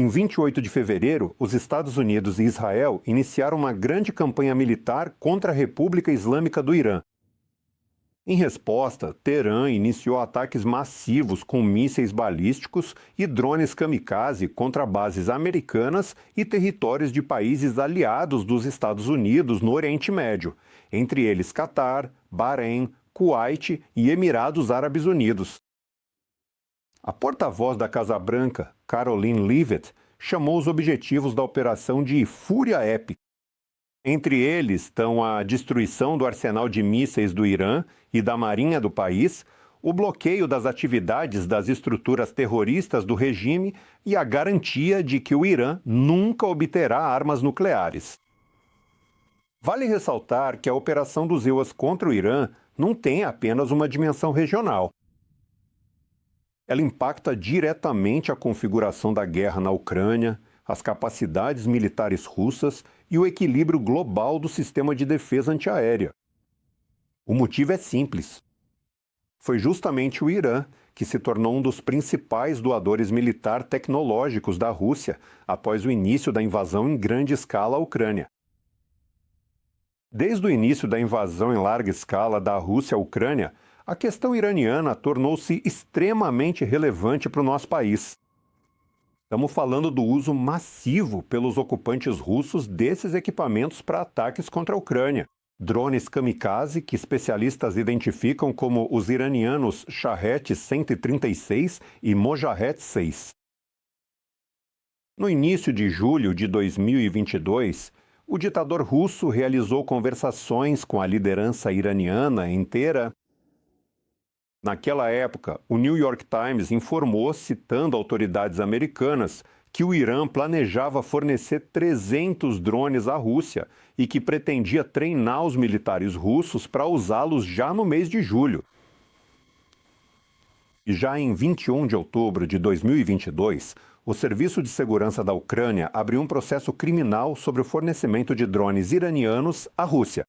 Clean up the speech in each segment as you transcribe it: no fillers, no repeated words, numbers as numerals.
Em 28 de fevereiro, os Estados Unidos e Israel iniciaram uma grande campanha militar contra a República Islâmica do Irã. Em resposta, Teherã iniciou ataques massivos com mísseis balísticos e drones kamikaze contra bases americanas e territórios de países aliados dos Estados Unidos no Oriente Médio, entre eles Catar, Bahrein, Kuwait e Emirados Árabes Unidos. A porta-voz da Casa Branca, Karoline Leavitt, chamou os objetivos da operação de fúria épica. Entre eles estão a destruição do arsenal de mísseis do Irã e da marinha do país, o bloqueio das atividades das estruturas terroristas do regime e a garantia de que o Irã nunca obterá armas nucleares. Vale ressaltar que a operação dos EUAs contra o Irã não tem apenas uma dimensão regional. Ela impacta diretamente a configuração da guerra na Ucrânia, as capacidades militares russas e o equilíbrio global do sistema de defesa antiaérea. O motivo é simples. Foi justamente o Irã que se tornou um dos principais doadores militar tecnológicos da Rússia após o início da invasão em grande escala à Ucrânia. Desde o início da invasão em larga escala da Rússia à Ucrânia, a questão iraniana tornou-se extremamente relevante para o nosso país. Estamos falando do uso massivo pelos ocupantes russos desses equipamentos para ataques contra a Ucrânia. Drones kamikaze, que especialistas identificam como os iranianos Shahed 136 e Mojahed 6. No início de julho de 2022, o ditador russo realizou conversações com a liderança iraniana inteira. Naquela época, o New York Times informou, citando autoridades americanas, que o Irã planejava fornecer 300 drones à Rússia e que pretendia treinar os militares russos para usá-los já no mês de julho. E já em 21 de outubro de 2022, o Serviço de Segurança da Ucrânia abriu um processo criminal sobre o fornecimento de drones iranianos à Rússia.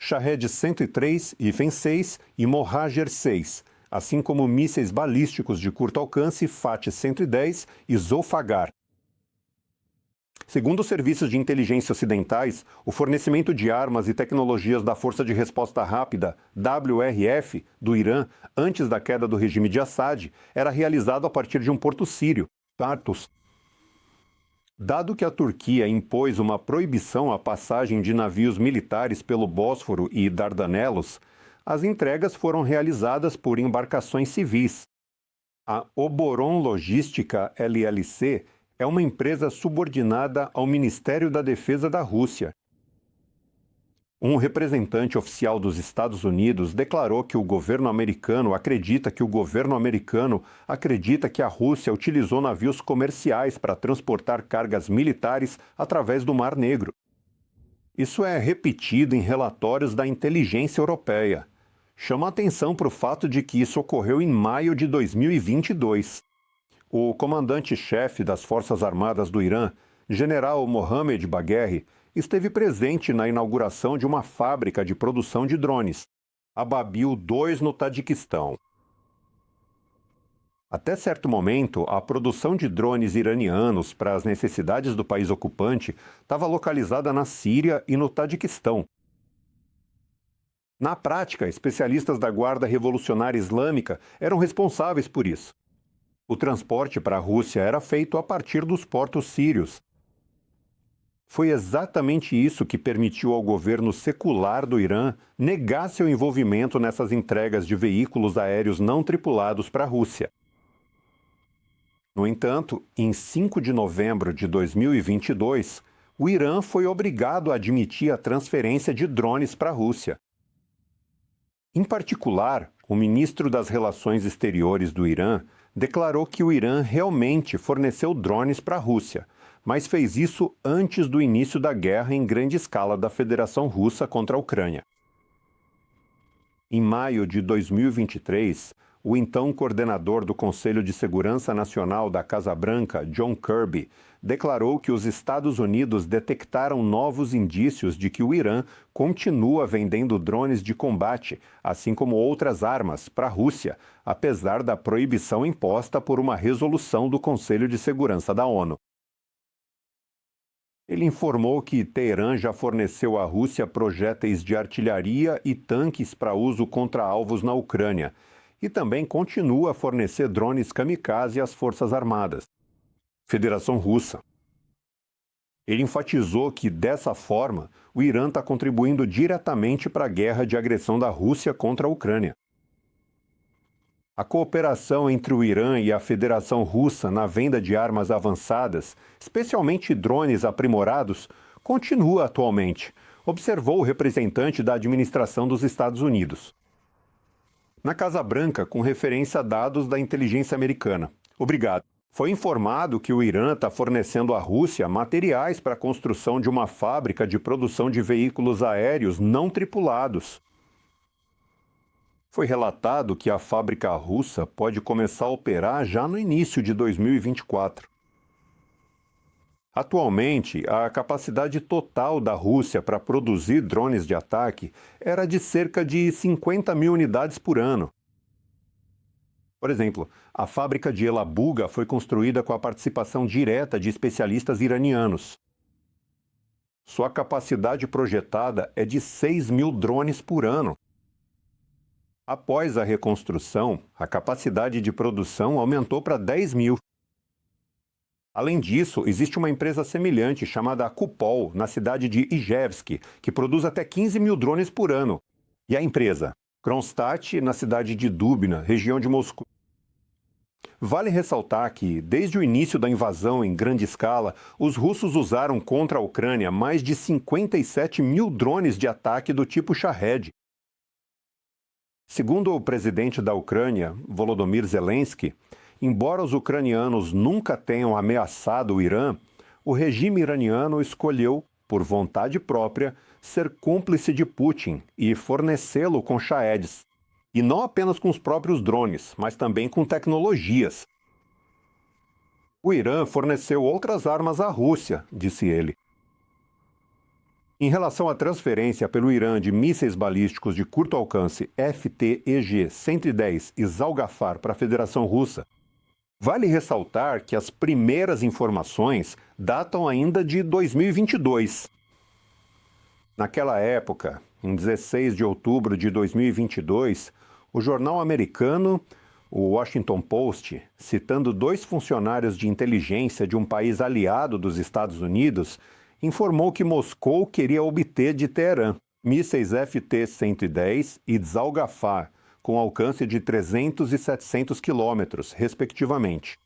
Shahed 103-6 e Mojahed 6, assim como mísseis balísticos de curto alcance Fateh 110 e Zolfaghar. Segundo os serviços de inteligência ocidentais, o fornecimento de armas e tecnologias da Força de Resposta Rápida, WRF, do Irã, antes da queda do regime de Assad, era realizado a partir de um porto sírio, Tartus. Dado que a Turquia impôs uma proibição à passagem de navios militares pelo Bósforo e Dardanelos, as entregas foram realizadas por embarcações civis. A Oboron Logística LLC é uma empresa subordinada ao Ministério da Defesa da Rússia. Um representante oficial dos Estados Unidos declarou que o governo americano acredita que a Rússia utilizou navios comerciais para transportar cargas militares através do Mar Negro. Isso é repetido em relatórios da inteligência europeia. Chama a atenção para o fato de que isso ocorreu em maio de 2022. O comandante-chefe das Forças Armadas do Irã, general Mohammad Bagheri, esteve presente na inauguração de uma fábrica de produção de drones, a Babil 2 no Tajiquistão. Até certo momento, a produção de drones iranianos para as necessidades do país ocupante estava localizada na Síria e no Tajiquistão. Na prática, especialistas da Guarda Revolucionária Islâmica eram responsáveis por isso. O transporte para a Rússia era feito a partir dos portos sírios. Foi exatamente isso que permitiu ao governo secular do Irã negar seu envolvimento nessas entregas de veículos aéreos não tripulados para a Rússia. No entanto, em 5 de novembro de 2022, o Irã foi obrigado a admitir a transferência de drones para a Rússia. Em particular, o ministro das Relações Exteriores do Irã declarou que o Irã realmente forneceu drones para a Rússia, mas fez isso antes do início da guerra em grande escala da Federação Russa contra a Ucrânia. Em maio de 2023, o então coordenador do Conselho de Segurança Nacional da Casa Branca, John Kirby, declarou que os Estados Unidos detectaram novos indícios de que o Irã continua vendendo drones de combate, assim como outras armas, para a Rússia, apesar da proibição imposta por uma resolução do Conselho de Segurança da ONU. Ele informou que Teherã já forneceu à Rússia projéteis de artilharia e tanques para uso contra alvos na Ucrânia, e também continua a fornecer drones kamikaze às Forças Armadas. Federação Russa. Ele enfatizou que, dessa forma, o Irã está contribuindo diretamente para a guerra de agressão da Rússia contra a Ucrânia. A cooperação entre o Irã e a Federação Russa na venda de armas avançadas, especialmente drones aprimorados, continua atualmente, observou o representante da administração dos Estados Unidos. Na Casa Branca, com referência a dados da inteligência americana. Obrigado. Foi informado que o Irã está fornecendo à Rússia materiais para a construção de uma fábrica de produção de veículos aéreos não tripulados. Foi relatado que a fábrica russa pode começar a operar já no início de 2024. Atualmente, a capacidade total da Rússia para produzir drones de ataque era de cerca de 50 mil unidades por ano. Por exemplo, a fábrica de Elabuga foi construída com a participação direta de especialistas iranianos. Sua capacidade projetada é de 6 mil drones por ano. Após a reconstrução, a capacidade de produção aumentou para 10 mil. Além disso, existe uma empresa semelhante chamada Kupol, na cidade de Ijevsk, que produz até 15 mil drones por ano. E a empresa Kronstadt, na cidade de Dubna, região de Moscou. Vale ressaltar que, desde o início da invasão em grande escala, os russos usaram contra a Ucrânia mais de 57 mil drones de ataque do tipo Shahed. Segundo o presidente da Ucrânia, Volodymyr Zelensky, embora os ucranianos nunca tenham ameaçado o Irã, o regime iraniano escolheu, por vontade própria, ser cúmplice de Putin e fornecê-lo com Shaheds. E não apenas com os próprios drones, mas também com tecnologias. O Irã forneceu outras armas à Rússia, disse ele. Em relação à transferência pelo Irã de mísseis balísticos de curto alcance FTEG-110 e Zalgafar para a Federação Russa, vale ressaltar que as primeiras informações datam ainda de 2022. Naquela época, em 16 de outubro de 2022, o jornal americano, o Washington Post, citando 2 funcionários de inteligência de um país aliado dos Estados Unidos, informou que Moscou queria obter de Teherã mísseis FT-110 e Zalgafar, com alcance de 300 e 700 quilômetros, respectivamente.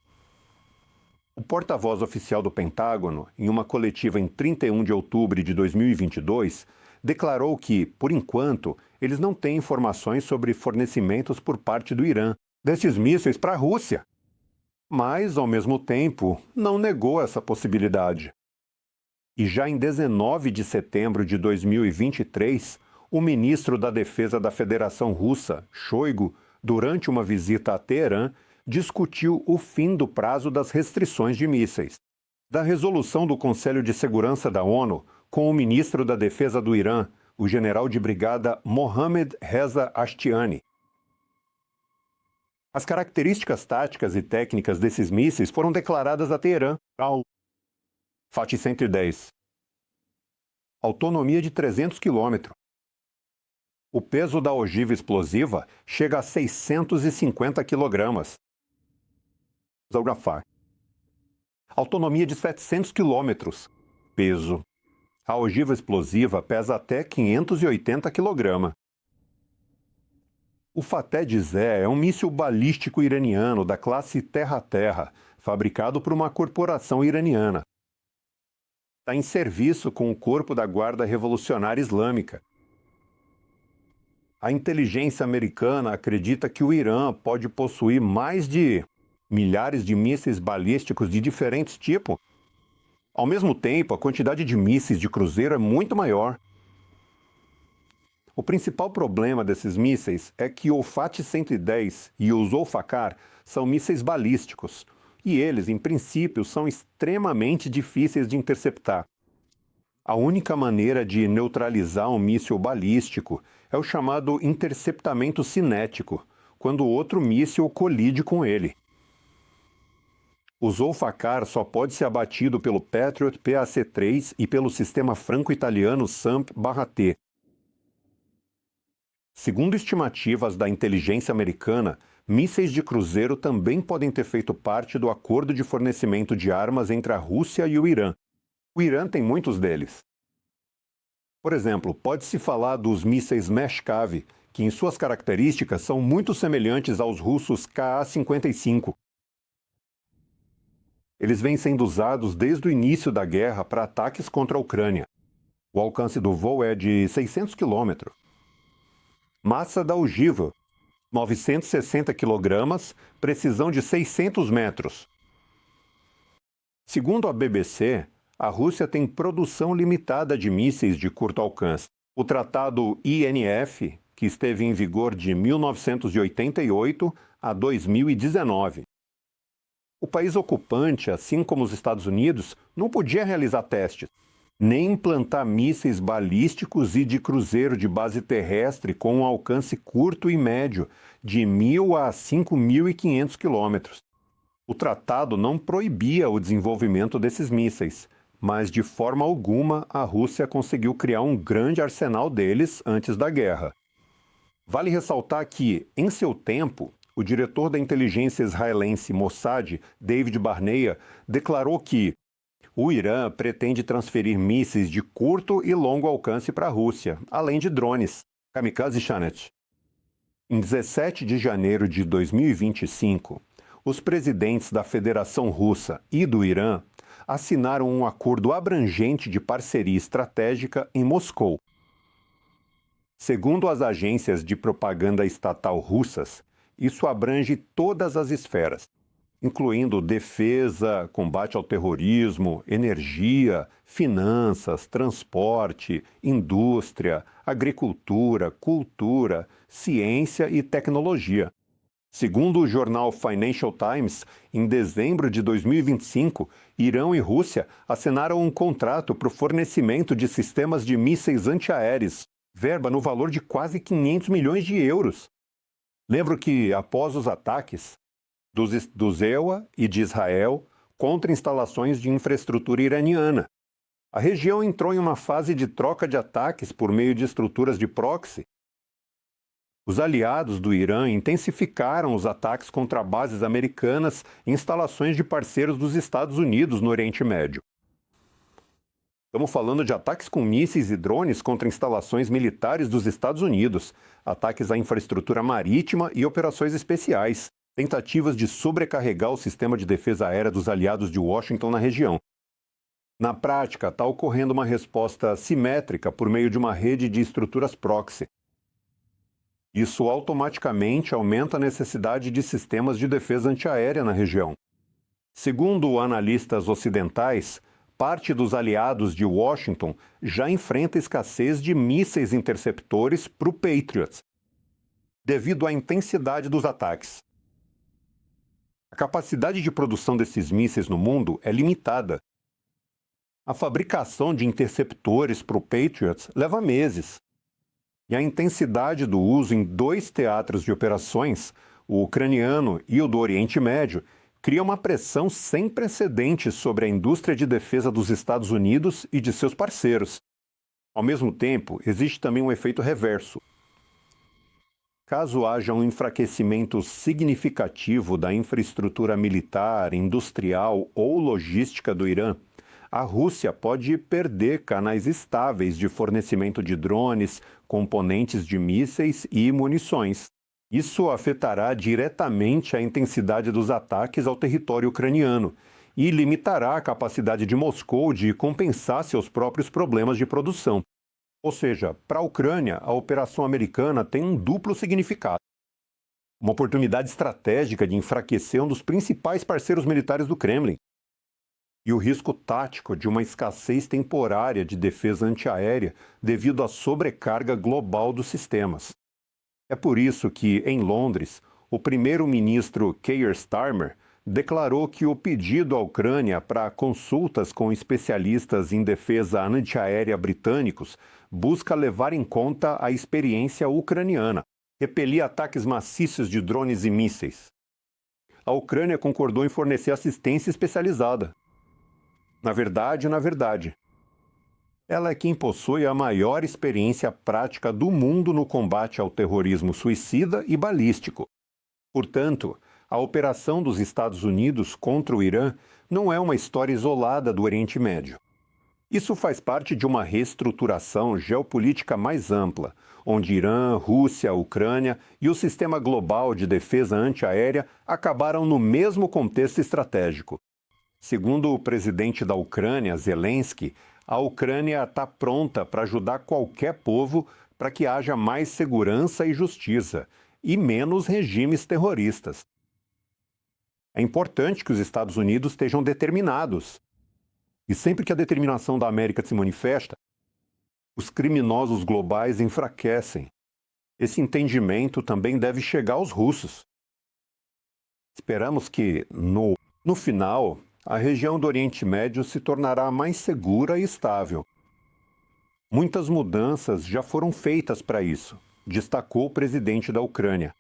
O porta-voz oficial do Pentágono, em uma coletiva em 31 de outubro de 2022, declarou que, por enquanto, eles não têm informações sobre fornecimentos por parte do Irã desses mísseis para a Rússia. Mas, ao mesmo tempo, não negou essa possibilidade. E já em 19 de setembro de 2023, o ministro da Defesa da Federação Russa, Shoigu, durante uma visita a Teherã, discutiu o fim do prazo das restrições de mísseis. Da resolução do Conselho de Segurança da ONU, com o ministro da Defesa do Irã, o general de brigada Mohammad Reza Ashtiani. As características táticas e técnicas desses mísseis foram declaradas a Teherã. FAT-110. Autonomia de 300 km. O peso da ogiva explosiva chega a 650 kg. Zalgafar. Autonomia de 700 km. Peso. A ogiva explosiva pesa até 580 kg. O Fateh-Zé é um míssil balístico iraniano da classe Terra-Terra, fabricado por uma corporação iraniana. Está em serviço com o Corpo da Guarda Revolucionária Islâmica. A inteligência americana acredita que o Irã pode possuir mais de milhares de mísseis balísticos de diferentes tipos. Ao mesmo tempo, a quantidade de mísseis de cruzeiro é muito maior. O principal problema desses mísseis é que o FAT-110 e o Zolfakar são mísseis balísticos, e eles, em princípio, são extremamente difíceis de interceptar. A única maneira de neutralizar um míssil balístico é o chamado interceptamento cinético, quando outro míssil colide com ele. O Zolfacar só pode ser abatido pelo Patriot PAC-3 e pelo sistema franco-italiano SAMP/T. Segundo estimativas da inteligência americana, mísseis de cruzeiro também podem ter feito parte do acordo de fornecimento de armas entre a Rússia e o Irã. O Irã tem muitos deles. Por exemplo, pode-se falar dos mísseis Meshkav, que em suas características são muito semelhantes aos russos Ka-55. Eles vêm sendo usados desde o início da guerra para ataques contra a Ucrânia. O alcance do voo é de 600 km. Massa da ogiva, 960 kg, precisão de 600 metros. Segundo a BBC, a Rússia tem produção limitada de mísseis de curto alcance. O tratado INF, que esteve em vigor de 1988 a 2019. O país ocupante, assim como os Estados Unidos, não podia realizar testes, nem implantar mísseis balísticos e de cruzeiro de base terrestre com um alcance curto e médio, de 1.000 a 5.500 quilômetros. O tratado não proibia o desenvolvimento desses mísseis, mas de forma alguma a Rússia conseguiu criar um grande arsenal deles antes da guerra. Vale ressaltar que, em seu tempo, o diretor da inteligência israelense Mossad, David Barnea, declarou que o Irã pretende transferir mísseis de curto e longo alcance para a Rússia, além de drones, kamikaze Shanet. Em 17 de janeiro de 2025, os presidentes da Federação Russa e do Irã assinaram um acordo abrangente de parceria estratégica em Moscou. Segundo as agências de propaganda estatal russas, isso abrange todas as esferas, incluindo defesa, combate ao terrorismo, energia, finanças, transporte, indústria, agricultura, cultura, ciência e tecnologia. Segundo o jornal Financial Times, em dezembro de 2025, Irã e Rússia assinaram um contrato para o fornecimento de sistemas de mísseis antiaéreos, verba no valor de quase 500 milhões de euros. Lembro que, após os ataques do EUA e de Israel contra instalações de infraestrutura iraniana, a região entrou em uma fase de troca de ataques por meio de estruturas de proxy. Os aliados do Irã intensificaram os ataques contra bases americanas e instalações de parceiros dos Estados Unidos no Oriente Médio. Estamos falando de ataques com mísseis e drones contra instalações militares dos Estados Unidos, ataques à infraestrutura marítima e operações especiais, tentativas de sobrecarregar o sistema de defesa aérea dos aliados de Washington na região. Na prática, está ocorrendo uma resposta simétrica por meio de uma rede de estruturas proxy. Isso automaticamente aumenta a necessidade de sistemas de defesa antiaérea na região. Segundo analistas ocidentais, parte dos aliados de Washington já enfrenta escassez de mísseis interceptores para o Patriot, devido à intensidade dos ataques. A capacidade de produção desses mísseis no mundo é limitada. A fabricação de interceptores para o Patriot leva meses. E a intensidade do uso em 2 teatros de operações, o ucraniano e o do Oriente Médio, cria uma pressão sem precedentes sobre a indústria de defesa dos Estados Unidos e de seus parceiros. Ao mesmo tempo, existe também um efeito reverso. Caso haja um enfraquecimento significativo da infraestrutura militar, industrial ou logística do Irã, a Rússia pode perder canais estáveis de fornecimento de drones, componentes de mísseis e munições. Isso afetará diretamente a intensidade dos ataques ao território ucraniano e limitará a capacidade de Moscou de compensar seus próprios problemas de produção. Ou seja, para a Ucrânia, a operação americana tem um duplo significado. Uma oportunidade estratégica de enfraquecer um dos principais parceiros militares do Kremlin e o risco tático de uma escassez temporária de defesa antiaérea devido à sobrecarga global dos sistemas. É por isso que, em Londres, o primeiro-ministro Keir Starmer declarou que o pedido à Ucrânia para consultas com especialistas em defesa antiaérea britânicos busca levar em conta a experiência ucraniana, repelir ataques maciços de drones e mísseis. a Ucrânia concordou em fornecer assistência especializada. Na verdade, ela é quem possui a maior experiência prática do mundo no combate ao terrorismo suicida e balístico. Portanto, a operação dos Estados Unidos contra o Irã não é uma história isolada do Oriente Médio. Isso faz parte de uma reestruturação geopolítica mais ampla, onde Irã, Rússia, Ucrânia e o sistema global de defesa antiaérea acabaram no mesmo contexto estratégico. Segundo o presidente da Ucrânia, Zelensky, a Ucrânia está pronta para ajudar qualquer povo para que haja mais segurança e justiça, e menos regimes terroristas. É importante que os Estados Unidos estejam determinados. E sempre que a determinação da América se manifesta, os criminosos globais enfraquecem. Esse entendimento também deve chegar aos russos. Esperamos que, no final, a região do Oriente Médio se tornará mais segura e estável. Muitas mudanças já foram feitas para isso, destacou o presidente da Ucrânia.